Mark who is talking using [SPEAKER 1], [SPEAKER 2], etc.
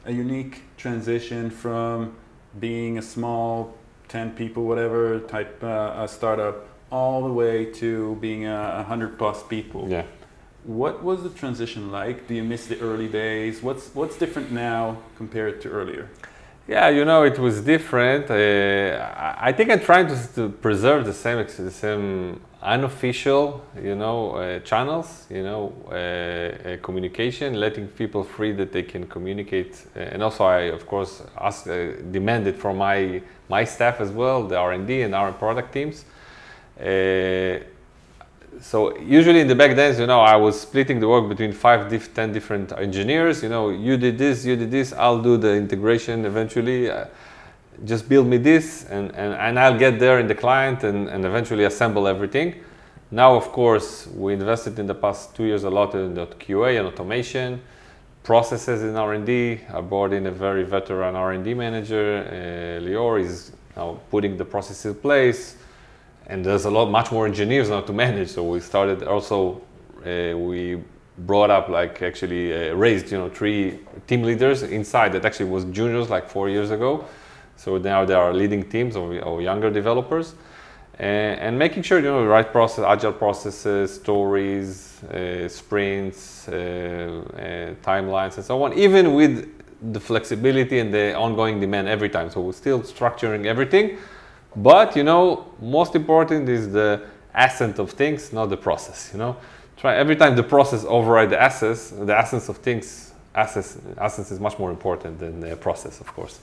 [SPEAKER 1] a unique transition from being a small 10 people, whatever type startup, all the way to being 100 plus people.
[SPEAKER 2] Yeah.
[SPEAKER 1] What was the transition like? Do you miss the early days? What's different now compared to earlier?
[SPEAKER 2] Yeah, you know, it was different. I think I'm trying to preserve the same unofficial, you know, channels, you know, communication, letting people free that they can communicate. And also, I of course demanded from my staff as well, the R&D and our product teams. So usually in the back days, you know, I was splitting the work between 10 different engineers. You know, you did this, I'll do the integration eventually. Just build me this, and I'll get there in the client and eventually assemble everything. Now, of course, we invested in the past 2 years a lot in the QA and automation, processes in R&D. I brought in a very veteran R&D manager. Lior is now putting the processes in place. And there's much more engineers now to manage. So we started also, we brought up raised, you know, 3 team leaders inside that actually was juniors like 4 years ago. So now they are leading teams of younger developers, and making sure, you know, the right process, agile processes, stories, sprints, timelines, and so on, even with the flexibility and the ongoing demand every time. So we're still structuring everything. But, you know, most important is the essence of things, not the process, you know. Try every time the process override the essence of things, essence is much more important than the process, of course.